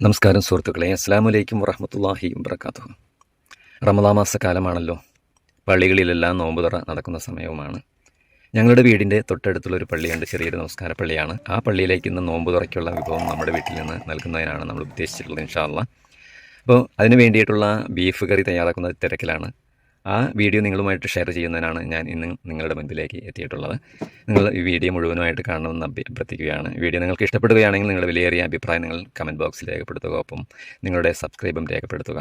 നമസ്കാരം സുഹൃത്തുക്കളെ, അസ്സലാമു അലൈക്കും വറഹ്മത്തുള്ളാഹി വബറകാതുഹു. റമദാൻ മാസക്കാലമാണല്ലോ. പള്ളികളിലെല്ലാം നോമ്പുതുറ നടക്കുന്ന സമയവുമാണ്. ഞങ്ങളുടെ വീടിൻ്റെ തൊട്ടടുത്തുള്ളൊരു പള്ളിയുണ്ട്, ചെറിയൊരു നമസ്കാര പള്ളിയാണ്. ആ പള്ളിയിലേക്ക് ഇന്ന് നോമ്പുതുറയ്ക്കുള്ള വിഭവം നമ്മുടെ വീട്ടിൽ നിന്ന് നൽകുന്നതിനാണ് നമ്മൾ ഉദ്ദേശിച്ചിട്ടുള്ളത്, ഇൻഷാ അല്ലാഹ്. അപ്പോൾ അതിന് വേണ്ടിയിട്ടുള്ള ബീഫ് കറി തയ്യാറാക്കുന്ന തിരക്കിലാണ്. ആ വീഡിയോ നിങ്ങളുമായിട്ട് ഷെയർ ചെയ്യുന്നതിനാണ് ഞാൻ ഇന്ന് നിങ്ങളുടെ മുൻപിലേക്ക് എത്തിയിട്ടുള്ളത്. നിങ്ങൾ ഈ വീഡിയോ മുഴുവനായിട്ട് കാണണമെന്ന് അഭ്യർത്ഥിക്കുകയാണ്. വീഡിയോ നിങ്ങൾക്ക് ഇഷ്ടപ്പെടുകയാണെങ്കിൽ നിങ്ങളുടെ വിലയേറിയ അഭിപ്രായം നിങ്ങൾ കമൻറ്റ് ബോക്സിൽ രേഖപ്പെടുത്തുക. ഒപ്പം നിങ്ങളുടെ സബ്സ്ക്രൈബും രേഖപ്പെടുത്തുക.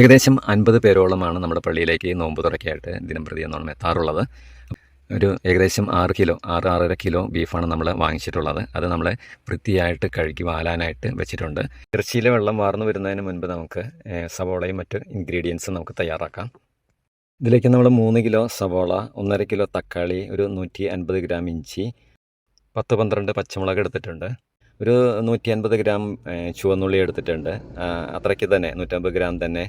ഏകദേശം 50 പേരോളമാണ് നമ്മുടെ പള്ളിയിലേക്ക് നോമ്പ് തുറക്കായിട്ട് ദിനംപ്രതി എന്നോണം എത്താറുള്ളത്. ഒരു ഏകദേശം 6-6.5 കിലോ ബീഫാണ് നമ്മൾ വാങ്ങിച്ചിട്ടുള്ളത്. അത് നമ്മൾ വൃത്തിയായിട്ട് കഴുകി വാലാനായിട്ട് വെച്ചിട്ടുണ്ട്. ഇറച്ചിയിലെ വെള്ളം വാർന്നു വരുന്നതിന് മുൻപ് നമുക്ക് സവോളയും മറ്റ് ഇൻഗ്രീഡിയൻസും നമുക്ക് തയ്യാറാക്കാം. ഇതിലേക്ക് നമ്മൾ 3 കിലോ സവോള, 1.5 കിലോ തക്കാളി, ഒരു 150 ഗ്രാം ഇഞ്ചി, 10-12 പച്ചമുളക് എടുത്തിട്ടുണ്ട്, ഒരു 150 ഗ്രാം ചുവന്നുള്ളി എടുത്തിട്ടുണ്ട്. അത്രയ്ക്ക് തന്നെ 150 ഗ്രാം തന്നെ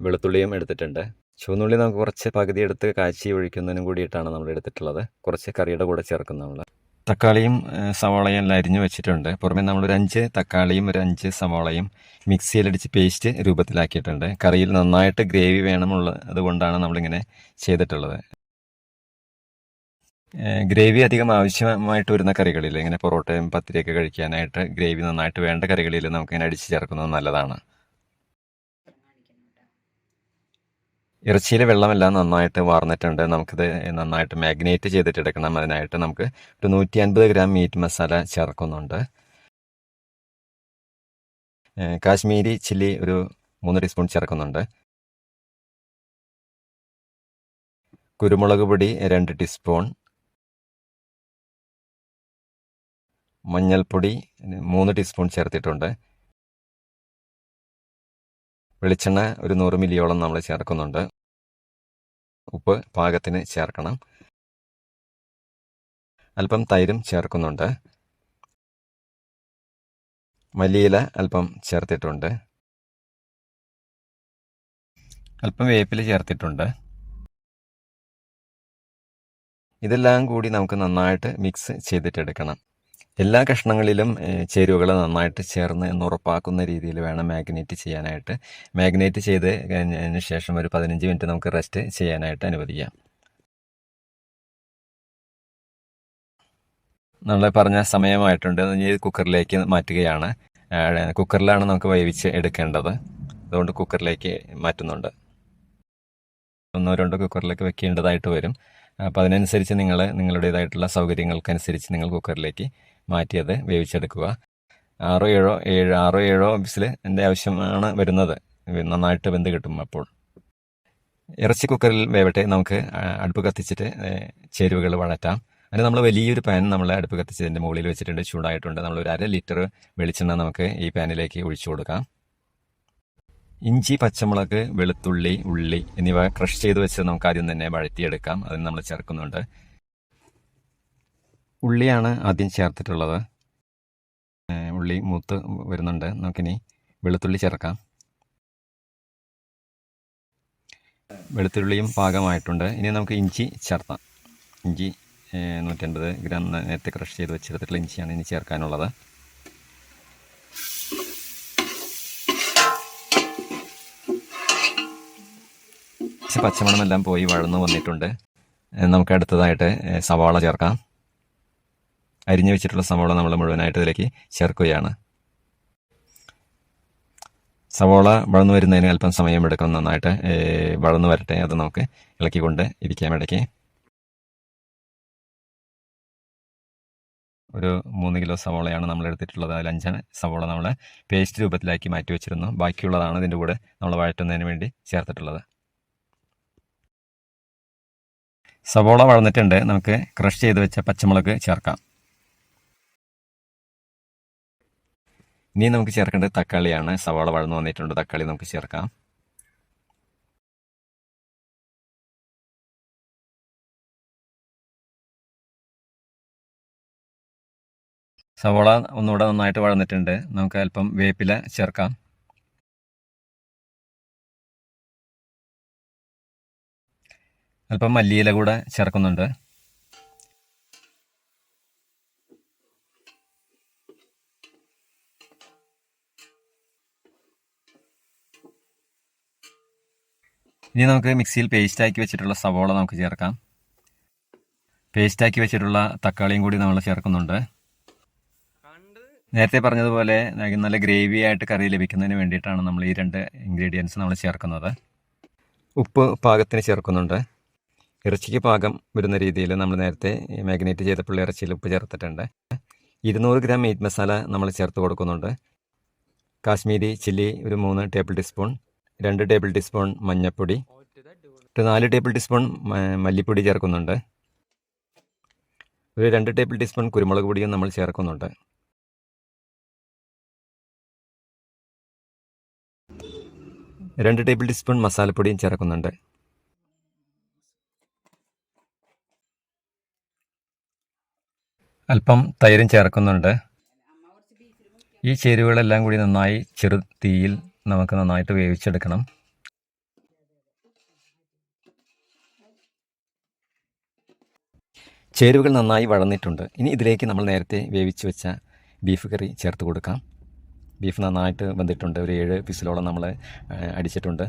വെളുത്തുള്ളിയും എടുത്തിട്ടുണ്ട്. ചുവന്നുള്ളി നമുക്ക് കുറച്ച് പകുതി എടുത്ത് കാച്ചി ഒഴിക്കുന്നതിനും കൂടിയിട്ടാണ് നമ്മൾ എടുത്തിട്ടുള്ളത്. കുറച്ച് കറിയുടെ കൂടെ ചേർക്കും നമ്മൾ. തക്കാളിയും സവോളയും എല്ലാം അരിഞ്ഞു വെച്ചിട്ടുണ്ട്. പുറമെ നമ്മളൊരു 5 തക്കാളിയും ഒരു 5 സവോളയും മിക്സിയിലടിച്ച് പേസ്റ്റ് രൂപത്തിലാക്കിയിട്ടുണ്ട്. കറിയിൽ നന്നായിട്ട് ഗ്രേവി വേണമുള്ളത് കൊണ്ടാണ് നമ്മളിങ്ങനെ ചെയ്തിട്ടുള്ളത്. ഗ്രേവി അധികം ആവശ്യമായിട്ട് വരുന്ന കറികളിൽ, ഇങ്ങനെ പൊറോട്ടയും പത്തിരിയൊക്കെ കഴിക്കാനായിട്ട് ഗ്രേവി നന്നായിട്ട് വേണ്ട കറികളിൽ നമുക്കിങ്ങനെ അടിച്ച് ചേർക്കുന്നത് നല്ലതാണ്. ഇറച്ചിയിലെ വെള്ളമെല്ലാം നന്നായിട്ട് വാർന്നിട്ടുണ്ട്. നമുക്കിത് നന്നായിട്ട് മാഗ്നേറ്റ് ചെയ്തിട്ടെടുക്കണം. അതിനായിട്ട് നമുക്ക് ഒരു 150 ഗ്രാം മീറ്റ് മസാല ചേർക്കുന്നുണ്ട്. കാശ്മീരി ചില്ലി ഒരു 3 ടീസ്പൂൺ ചേർക്കുന്നുണ്ട്. കുരുമുളക് പൊടി 2 ടീസ്പൂൺ. മഞ്ഞൾപ്പൊടി 3 ടീസ്പൂൺ ചേർത്തിട്ടുണ്ട്. വെളിച്ചെണ്ണ ഒരു 100 മില്ലിയോളം നമ്മൾ ചേർക്കുന്നുണ്ട്. ഉപ്പ് പാകത്തിന് ചേർക്കണം. അല്പം തൈരും ചേർക്കുന്നുണ്ട്. മല്ലിയില അല്പം ചേർത്തിട്ടുണ്ട്. അല്പം വേപ്പില ചേർത്തിട്ടുണ്ട്. ഇതെല്ലാം കൂടി നമുക്ക് നന്നായിട്ട് മിക്സ് ചെയ്തിട്ടെടുക്കണം. എല്ലാ കഷ്ണങ്ങളിലും ചേരുവകൾ നന്നായിട്ട് ചേർന്ന് എന്ന് ഉറപ്പാക്കുന്ന രീതിയിൽ വേണം മാഗ്നേറ്റ് ചെയ്യാനായിട്ട്. മാഗ്നേറ്റ് ചെയ്ത് കഴിഞ്ഞതിന് ശേഷം ഒരു 15 മിനിറ്റ് നമുക്ക് റെസ്റ്റ് ചെയ്യാനായിട്ട് അനുവദിക്കാം. നമ്മൾ പറഞ്ഞ സമയമായിട്ടുണ്ട്. ഇനി കുക്കറിലേക്ക് മാറ്റുകയാണ്. കുക്കറിലാണ് നമുക്ക് വേവിച്ച് എടുക്കേണ്ടത്. അതുകൊണ്ട് കുക്കറിലേക്ക് മാറ്റുന്നുണ്ട്. 1-2 കുക്കറിലേക്ക് വെക്കേണ്ടതായിട്ട് വരും. അപ്പോൾ അതിനനുസരിച്ച് നിങ്ങളുടേതായിട്ടുള്ള സൗകര്യങ്ങൾക്കനുസരിച്ച് നിങ്ങൾ കുക്കറിലേക്ക് മാറ്റിയത് വേവിച്ചെടുക്കുക. 6-7 വിസിലിൻ്റെ ആവശ്യമാണ് വരുന്നത്. നന്നായിട്ട് വെന്ത് കിട്ടും. അപ്പോൾ ഇറച്ചി കുക്കറിൽ വേവട്ടെ. നമുക്ക് അടുപ്പ് കത്തിച്ചിട്ട് ചേരുവകൾ വഴറ്റാം. അതിന് നമ്മൾ വലിയൊരു പാൻ നമ്മൾ അടുപ്പ് കത്തിച്ചതിൻ്റെ മുകളിൽ വെച്ചിട്ടുണ്ട്. ചൂടായിട്ടുണ്ട്. നമ്മൾ ഒരു 1/2 ലിറ്റർ വെളിച്ചെണ്ണ നമുക്ക് ഈ പാനിലേക്ക് ഒഴിച്ചു കൊടുക്കാം. ഇഞ്ചി, പച്ചമുളക്, വെളുത്തുള്ളി, ഉള്ളി എന്നിവ ക്രഷ് ചെയ്ത് വെച്ച് നമുക്ക് ആദ്യം തന്നെ വഴറ്റിയെടുക്കാം. അതിന് നമ്മൾ ചേർക്കുന്നുണ്ട്. ഉള്ളിയാണ് ആദ്യം ചേർത്തിട്ടുള്ളത്. ഉള്ളി മൂത്ത് വരുന്നുണ്ട്. നമുക്കിനി വെളുത്തുള്ളി ചേർക്കാം. വെളുത്തുള്ളിയും പാകമായിട്ടുണ്ട്. ഇനി നമുക്ക് ഇഞ്ചി ചേർത്താം. ഇഞ്ചി 150 ഗ്രാം നേരത്തെ ക്രഷ് ചെയ്ത് വെച്ചെടുത്തിട്ടുള്ള ഇഞ്ചിയാണ് ഇനി ചേർക്കാനുള്ളത്. പച്ചമണമെല്ലാം പോയി വഴന്നു വന്നിട്ടുണ്ട്. നമുക്ക് അടുത്തതായിട്ട് സവാള ചേർക്കാം. അരിഞ്ഞു വെച്ചിട്ടുള്ള സവാള നമ്മൾ മുഴുവനായിട്ട് ഇതിലേക്ക് ചേർക്കുകയാണ്. സവാള വഴന്നു വരുന്നതിന് അല്പം സമയമെടുക്കും. നന്നായിട്ട് വഴന്നു വരട്ടെ. അത് നമുക്ക് ഇളക്കിക്കൊണ്ട് ഇരിക്കാം. ഇടയ്ക്ക് ഒരു 3 കിലോ സവാളയാണ് നമ്മൾ എടുത്തിട്ടുള്ളത്. അതിൽ 5 സവാള നമ്മൾ പേസ്റ്റ് രൂപത്തിലാക്കി മാറ്റി വെച്ചിരുന്നു. ബാക്കിയുള്ളതാണ് ഇതിൻ്റെ കൂടെ നമ്മൾ വഴറ്റുന്നതിന് വേണ്ടി ചേർത്തിട്ടുള്ളത്. സവോള വഴന്നിട്ടുണ്ട്. നമുക്ക് ക്രഷ് ചെയ്ത് വെച്ച പച്ചമുളക് ചേർക്കാം. ഇനി നമുക്ക് ചേർക്കേണ്ടത് തക്കാളിയാണ്. സവോള വഴന്നു വന്നിട്ടുണ്ട്. തക്കാളി നമുക്ക് ചേർക്കാം. സവോള ഒന്നുകൂടെ നന്നായിട്ട് വഴന്നിട്ടുണ്ട്. നമുക്ക് അല്പം വേപ്പില ചേർക്കാം. അല്പം മല്ലിയില കൂടെ ചേർക്കുന്നുണ്ട്. ഇനി നമുക്ക് മിക്സിയിൽ പേസ്റ്റാക്കി വെച്ചിട്ടുള്ള സവോള നമുക്ക് ചേർക്കാം. പേസ്റ്റാക്കി വെച്ചിട്ടുള്ള തക്കാളിയും കൂടി നമ്മൾ ചേർക്കുന്നുണ്ട്. നേരത്തെ പറഞ്ഞതുപോലെ നല്ല ഗ്രേവി ആയിട്ട് കറി ലഭിക്കുന്നതിന് വേണ്ടിയിട്ടാണ് നമ്മൾ ഈ 2 ഇൻഗ്രീഡിയൻസ് നമ്മൾ ചേർക്കുന്നത്. ഉപ്പ് പാകത്തിന് ചേർക്കുന്നുണ്ട്. ഇറച്ചിക്ക് പാകം വരുന്ന രീതിയിൽ നമ്മൾ നേരത്തെ മാഗ്നേറ്റ് ചെയ്തപ്പോൾ ഇറച്ചിയിൽ ഉപ്പ് ചേർത്തിട്ടുണ്ട്. 200 ഗ്രാം മീറ്റ് മസാല നമ്മൾ ചേർത്ത് കൊടുക്കുന്നുണ്ട്. കാശ്മീരി ചില്ലി ഒരു 3 ടേബിൾ ടീസ്പൂൺ, 2 ടേബിൾ ടീസ്പൂൺ മഞ്ഞൾപ്പൊടി, 4 ടേബിൾ ടീസ്പൂൺ മല്ലിപ്പൊടി ചേർക്കുന്നുണ്ട്. ഒരു 2 ടേബിൾ ടീസ്പൂൺ കുരുമുളക് പൊടിയും നമ്മൾ ചേർക്കുന്നുണ്ട്. രണ്ട് ടേബിൾ ടീസ്പൂൺ മസാലപ്പൊടിയും ചേർക്കുന്നുണ്ട്. അല്പം തൈരും ചേർക്കുന്നുണ്ട്. ഈ ചേരുവകളെല്ലാം കൂടി നന്നായി ചെറു തീയിൽ നമുക്ക് നന്നായിട്ട് വേവിച്ചെടുക്കണം. ചേരുവകൾ നന്നായി വഴന്നിട്ടുണ്ട്. ഇനി ഇതിലേക്ക് നമ്മൾ നേരത്തെ വേവിച്ച് വെച്ച ബീഫ് കറി ചേർത്ത് കൊടുക്കാം. ബീഫ് നന്നായിട്ട് വെന്തിട്ടുണ്ട്. ഒരു 7 വിസിലോളം നമ്മൾ അടിച്ചിട്ടുണ്ട്.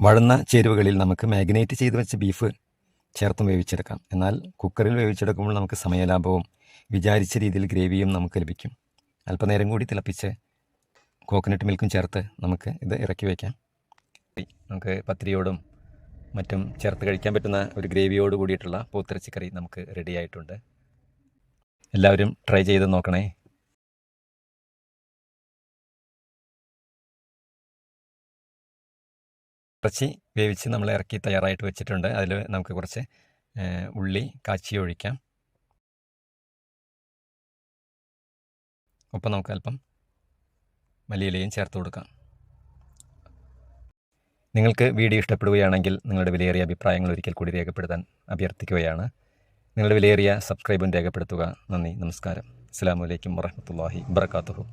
വഴന്ന ചേരുവകളിൽ നമുക്ക് മാഗ്നേറ്റ് ചെയ്ത് വെച്ച ബീഫ് ചേർത്തും വേവിച്ചെടുക്കാം. എന്നാൽ കുക്കറിൽ വേവിച്ചെടുക്കുമ്പോൾ നമുക്ക് സമയലാഭവും വിചാരിച്ച രീതിയിൽ ഗ്രേവിയും നമുക്ക് ലഭിക്കും. അല്പനേരം കൂടി തിളപ്പിച്ച് കോക്കനട്ട് മിൽക്കും ചേർത്ത് നമുക്ക് ഇത് ഇറക്കി വയ്ക്കാം. നമുക്ക് പത്തിരിയോടും മറ്റും ചേർത്ത് കഴിക്കാൻ പറ്റുന്ന ഒരു ഗ്രേവിയോട് കൂടിയിട്ടുള്ള പോത്തിറച്ചിക്കറി നമുക്ക് റെഡി ആയിട്ടുണ്ട്. എല്ലാവരും ട്രൈ ചെയ്ത് നോക്കണേ. ഇറച്ചി വേവിച്ച് നമ്മൾ ഇറക്കി തയ്യാറായിട്ട് വെച്ചിട്ടുണ്ട്. അതിൽ നമുക്ക് കുറച്ച് ഉള്ളി കാച്ചി ഒഴിക്കാം. ഒപ്പം നമുക്ക് അല്പം മല്ലിയിലയും ചേർത്ത് കൊടുക്കാം. നിങ്ങൾക്ക് വീഡിയോ ഇഷ്ടപ്പെടുകയാണെങ്കിൽ നിങ്ങളുടെ വിലയേറിയ അഭിപ്രായങ്ങൾ ഒരിക്കൽ കൂടി രേഖപ്പെടുത്താൻ അഭ്യർത്ഥിക്കുകയാണ്. നിങ്ങളുടെ വിലയേറിയ സബ്സ്ക്രൈബും രേഖപ്പെടുത്തുക. നന്ദി, നമസ്കാരം. അസ്സലാമു അലൈക്കും വറഹ്മത്തുള്ളാഹി വബറകാതുഹു.